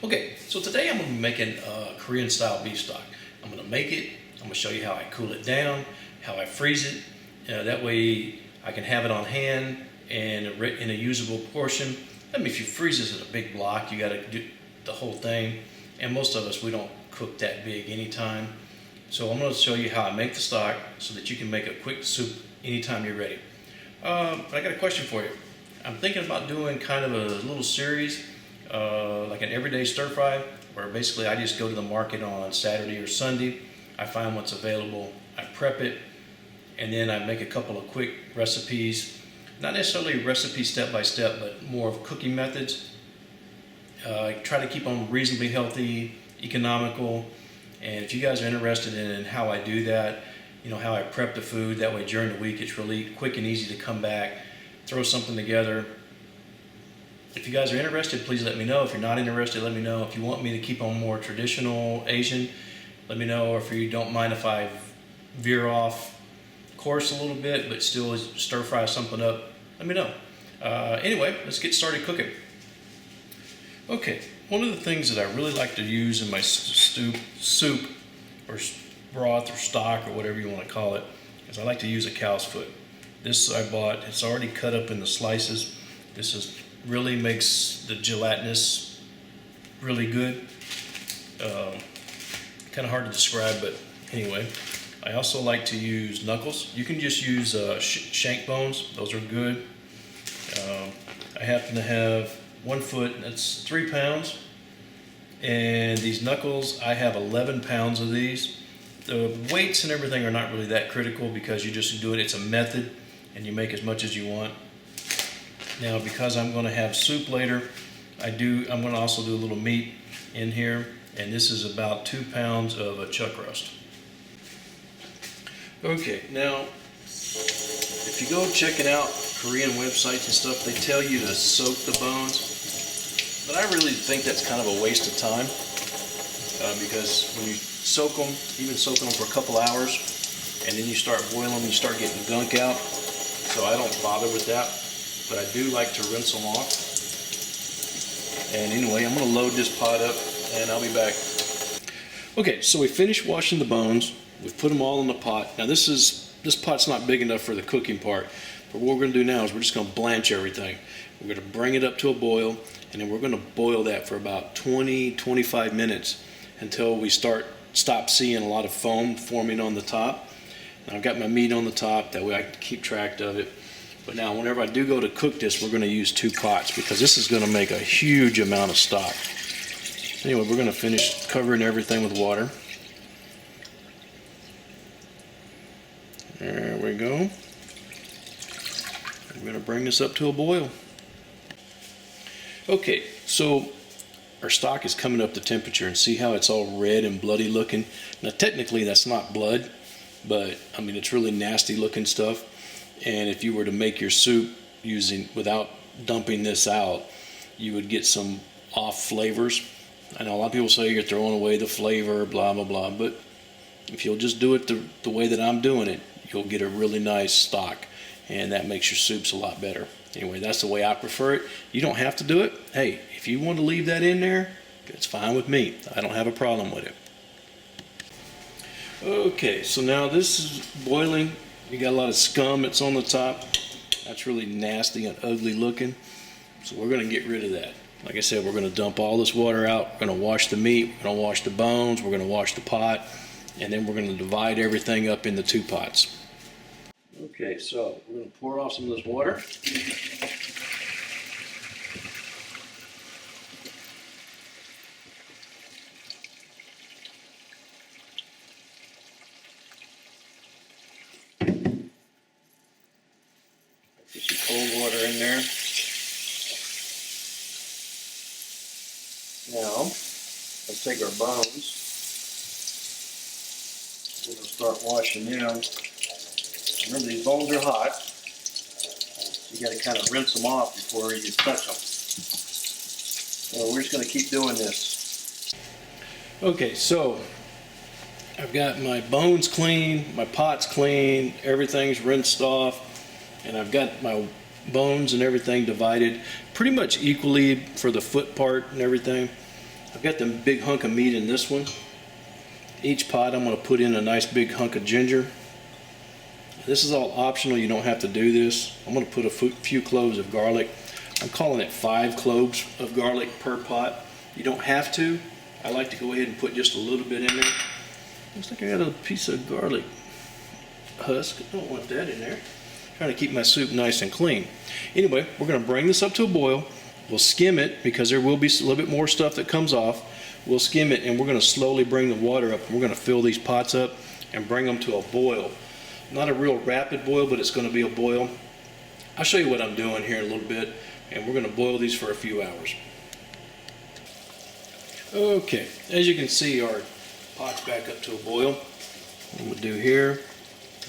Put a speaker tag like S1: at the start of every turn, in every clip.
S1: Okay, so today I'm going to be making Korean style beef stock. I'm going to make it, I'm going to show you how I cool it down, how I freeze it. That way I can have it on hand and in a usable portion. I mean, if you freeze this in a big block, you got to do the whole thing. And most of us, we don't cook that big anytime. So I'm going to show you how I make the stock so that you can make a quick soup anytime you're ready. But I got a question for you. I'm thinking about doing kind of a little series, like an everyday stir fry, where basically I just go to the market on Saturday or Sunday. I find what's available, I prep it, and then I make a couple of quick recipes. Not necessarily recipes step by step, but more of cooking methods. I try to keep them reasonably healthy, economical, and if you guys are interested in how I do that, you know, how I prep the food, that way during the week it's really quick and easy to come back, throw something together. If you guys are interested, please let me know. If you're not interested, let me know. If you want me to keep on more traditional Asian, let me know. Or if you don't mind if I veer off course a little bit, but still stir fry something up, let me know. Anyway, let's get started cooking. Okay, one of the things that I really like to use in my soup or broth or stock or whatever you want to call it is I like to use a cow's foot. This I bought, it's already cut up into slices. This really makes the gelatinous really good. Kind of hard to describe, but anyway. I also like to use knuckles. You can just use shank bones, those are good. I happen to have 1 foot, that's 3 pounds. And these knuckles, I have 11 pounds of these. The weights and everything are not really that critical because you just do it, it's a method, and you make as much as you want. Now, because I'm going to have soup later, I'm going to also do a little meat in here, and this is about 2 pounds of a chuck roast. Okay, now, if you go checking out Korean websites and stuff, they tell you to soak the bones, but I really think that's kind of a waste of time because when you soak them, even soaking them for a couple hours, and then you start boiling them, you start getting gunk out, so I don't bother with that. But I do like to rinse them off. And anyway, I'm going to load this pot up and I'll be back. Okay, so we finished washing the bones. We've put them all in the pot. Now this pot's not big enough for the cooking part, but what we're going to do now is we're just going to blanch everything. We're going to bring it up to a boil, and then we're going to boil that for about 20-25 minutes until we stop seeing a lot of foam forming on the top. Now I've got my meat on the top, that way I can keep track of it. But now whenever I do go to cook this, we're going to use 2 pots because this is going to make a huge amount of stock. Anyway, we're going to finish covering everything with water. There we go. I'm going to bring this up to a boil. Okay, so our stock is coming up to temperature, and see how it's all red and bloody looking. Now technically that's not blood, but I mean it's really nasty looking stuff. And if you were to make your soup without dumping this out, you would get some off flavors. I know a lot of people say you're throwing away the flavor, blah, blah, blah, but if you'll just do it the way that I'm doing it, you'll get a really nice stock, and that makes your soups a lot better. Anyway, that's the way I prefer it. You don't have to do it. Hey, if you want to leave that in there, it's fine with me. I don't have a problem with it. Okay, so now this is boiling. You got a lot of scum that's on the top. That's really nasty and ugly looking. So we're going to get rid of that. Like I said, we're going to dump all this water out. We're going to wash the meat. We're going to wash the bones. We're going to wash the pot. And then we're going to divide everything up into 2 pots. Okay, so we're going to pour off some of this water. Put some cold water in there. Now, let's take our bones. We're going to start washing them. Remember, these bones are hot. You got to kind of rinse them off before you touch them. So we're just going to keep doing this. Okay, so I've got my bones clean, my pot's clean, everything's rinsed off, and I've got my bones and everything divided pretty much equally for the foot part and everything. I've got the big hunk of meat in this one. Each pot I'm going to put in a nice big hunk of ginger. This is all optional, you don't have to do this. I'm going to put a few cloves of garlic. I'm calling it 5 cloves of garlic per pot. You don't have to. I like to go ahead and put just a little bit in there. Looks like I got a piece of garlic husk. I don't want that in there. I'm trying to keep my soup nice and clean. Anyway, we're going to bring this up to a boil. We'll skim it because there will be a little bit more stuff that comes off. We'll skim it and we're going to slowly bring the water up. We're going to fill these pots up and bring them to a boil. Not a real rapid boil, but it's going to be a boil. I'll show you what I'm doing here in a little bit, and we're going to boil these for a few hours. Okay, as you can see, our pot's back up to a boil. What we'll do here,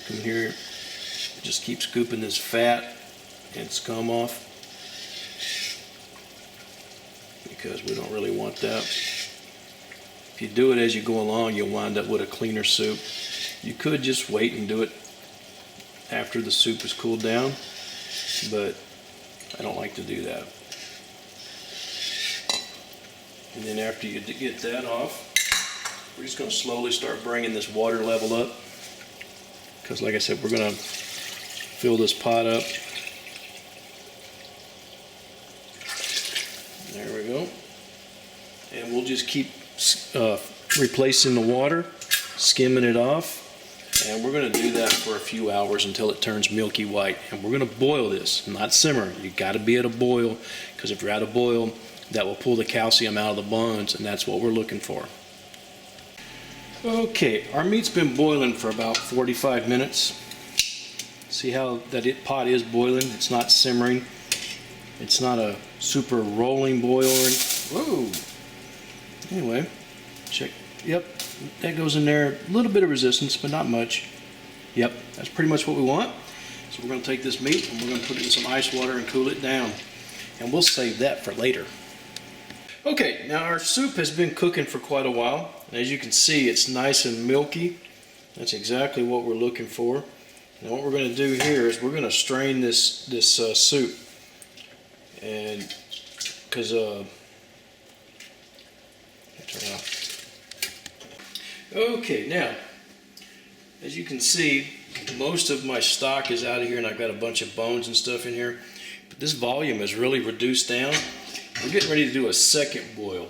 S1: come here, just keep scooping this fat and scum off because we don't really want that. If you do it as you go along, you'll wind up with a cleaner soup. You could just wait and do it after the soup is cooled down, but I don't like to do that. And then after you get that off, we're just going to slowly start bringing this water level up, because like I said, we're going to fill this pot up. There we go. And we'll just keep replacing the water, skimming it off. And we're going to do that for a few hours until it turns milky white. And we're going to boil this, not simmer. You got to be at a boil, because if you're at a boil, that will pull the calcium out of the bones, and that's what we're looking for. Okay, our meat's been boiling for about 45 minutes. See how that pot is boiling? It's not simmering. It's not a super rolling boil. Whoa! Anyway, check. Yep. That goes in there, a little bit of resistance, but not much. Yep, that's pretty much what we want. So we're going to take this meat and we're going to put it in some ice water and cool it down. And we'll save that for later. Okay, now our soup has been cooking for quite a while. And as you can see, it's nice and milky. That's exactly what we're looking for. Now what we're going to do here is we're going to strain this soup. And because turn off. Okay, now, as you can see, most of my stock is out of here and I've got a bunch of bones and stuff in here. But this volume is really reduced down. We're getting ready to do a second boil.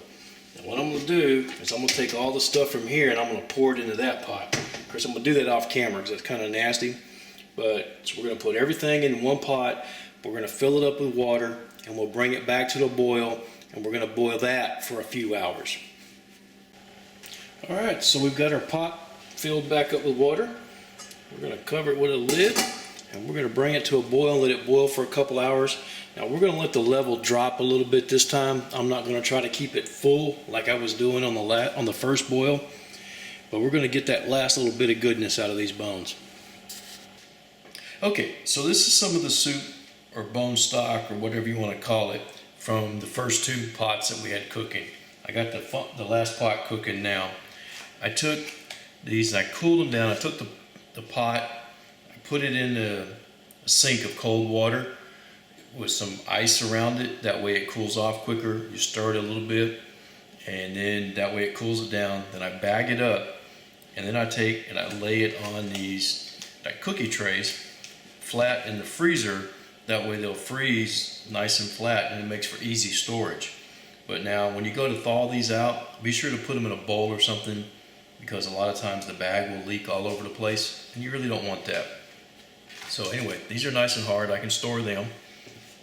S1: And what I'm going to do is I'm going to take all the stuff from here and I'm going to pour it into that pot. Of course, I'm going to do that off camera because it's kind of nasty. But so we're going to put everything in one pot. We're going to fill it up with water and we'll bring it back to the boil. And we're going to boil that for a few hours. Alright, so we've got our pot filled back up with water. We're going to cover it with a lid and we're going to bring it to a boil and let it boil for a couple hours. Now we're going to let the level drop a little bit this time. I'm not going to try to keep it full like I was doing on the first boil, but we're going to get that last little bit of goodness out of these bones. Okay, so this is some of the soup or bone stock or whatever you want to call it from the first 2 pots that we had cooking. I got the last pot cooking now. I took these and I cooled them down. I took the pot, I put it in a sink of cold water with some ice around it. That way it cools off quicker. You stir it a little bit and then that way it cools it down. Then I bag it up and then I take and I lay it on these cookie trays flat in the freezer. That way they'll freeze nice and flat and it makes for easy storage. But now when you go to thaw these out, be sure to put them in a bowl or something, because a lot of times the bag will leak all over the place and you really don't want that. So anyway, these are nice and hard. I can store them.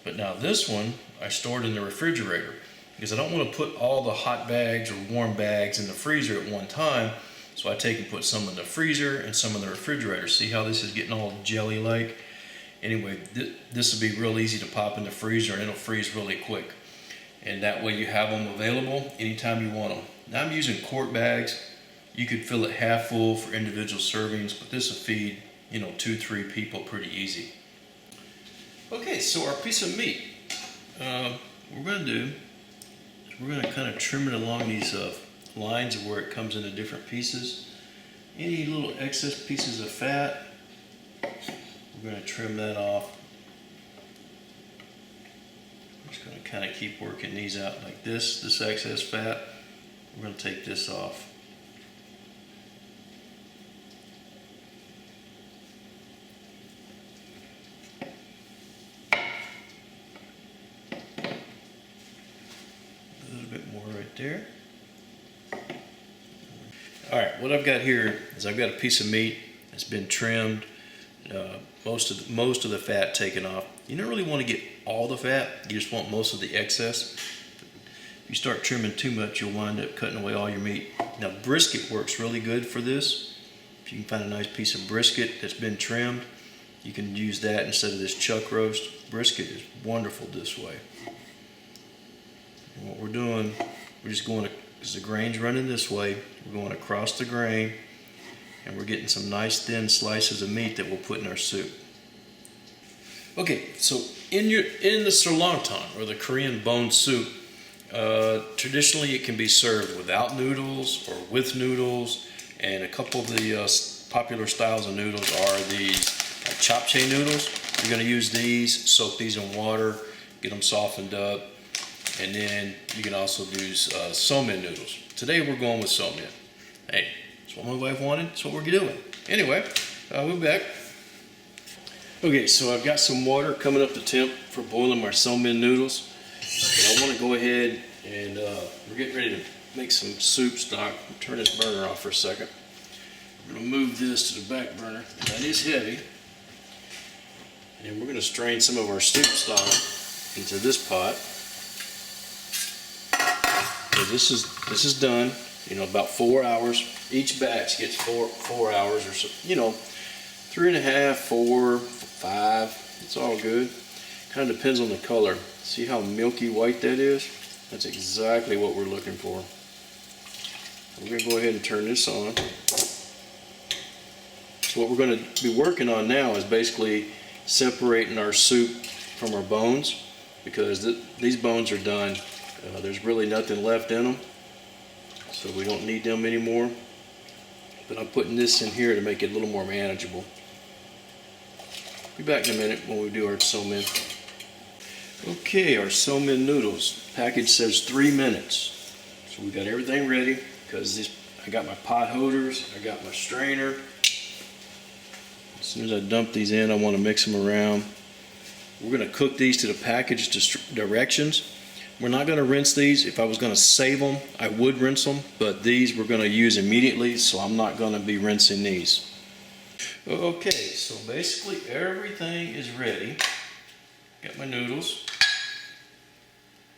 S1: But now this one, I stored in the refrigerator because I don't want to put all the hot bags or warm bags in the freezer at one time. So I take and put some in the freezer and some in the refrigerator. See how this is getting all jelly-like? Anyway, this will be real easy to pop in the freezer and it'll freeze really quick. And that way you have them available anytime you want them. Now I'm using quart bags. You could fill it half full for individual servings, but this will feed, 2-3 people pretty easy. Okay, so our piece of meat, what we're going to do is we're going to kind of trim it along these lines of where it comes into different pieces. Any little excess pieces of fat, we're going to trim that off. I'm just going to kind of keep working these out like this excess fat. We're going to take this off. A little bit more right there. All right, what I've got here is I've got a piece of meat that's been trimmed, most of the fat taken off. You don't really want to get all the fat, you just want most of the excess. If you start trimming too much, you'll wind up cutting away all your meat. Now brisket works really good for this. If you can find a nice piece of brisket that's been trimmed, you can use that instead of this chuck roast. Brisket is wonderful this way. And what we're doing, we're just going to, because the grain's running this way, we're going across the grain and we're getting some nice thin slices of meat that we'll put in our soup. Okay, so in the Seolleongtang, or the Korean bone soup, traditionally it can be served without noodles or with noodles, and a couple of the popular styles of noodles are these chopstick noodles. You're going to use these, soak these in water, get them softened up, and then you can also use seolleong noodles. Today we're going with seolleong. Hey, that's what my wife wanted, that's what we're doing. Anyway, we're back. Okay, so I've got some water coming up to temp for boiling my seolleong noodles. And I want to go ahead and we're getting ready to make some soup stock. Turn this burner off for a second. I'm going to move this to the back burner. That is heavy. And we're going to strain some of our soup stock into this pot. So this is done. You know, about 4 hours. Each batch gets four hours or so. You know, 3.5, 4, 5. It's all good. Kind of depends on the color. See how milky white that is? That's exactly what we're looking for. We're going to go ahead and turn this on. So what we're going to be working on now is basically separating our soup from our bones, because these bones are done. There's really nothing left in them, so we don't need them anymore. But I'm putting this in here to make it a little more manageable. Be back in a minute when we do our seolleong. Okay, our seolleong noodles. Package says 3 minutes. So we got everything ready, because I got my pot holders, I got my strainer. As soon as I dump these in, I want to mix them around. We're going to cook these to the package directions. We're not going to rinse these. If I was going to save them, I would rinse them, but these we're going to use immediately, so I'm not going to be rinsing these. Okay, so basically everything is ready. Got my noodles.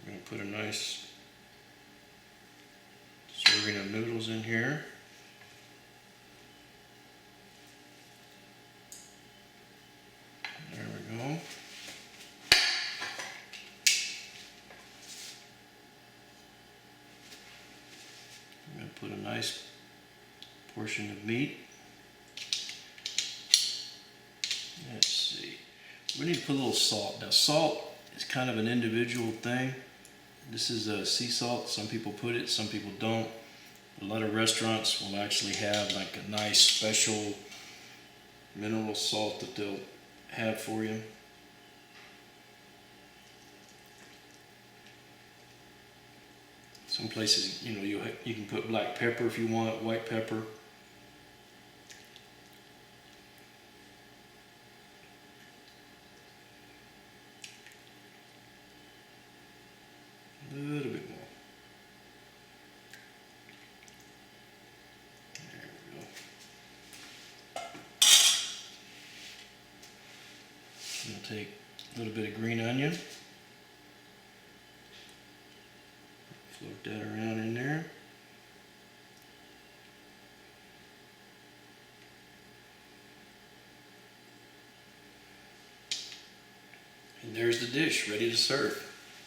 S1: I'm going to put a nice serving of noodles in here. There we go. I'm going to put a nice portion of meat. Let's see. We need to put a little salt. Now salt is kind of an individual thing. This is sea salt. Some people put it, some people don't. A lot of restaurants will actually have like a nice special mineral salt that they'll have for you. Some places, you know, you can put black pepper if you want, white pepper. A little bit more. There we go. I'm going to take a little bit of green onion. Float that around in there. And there's the dish ready to serve.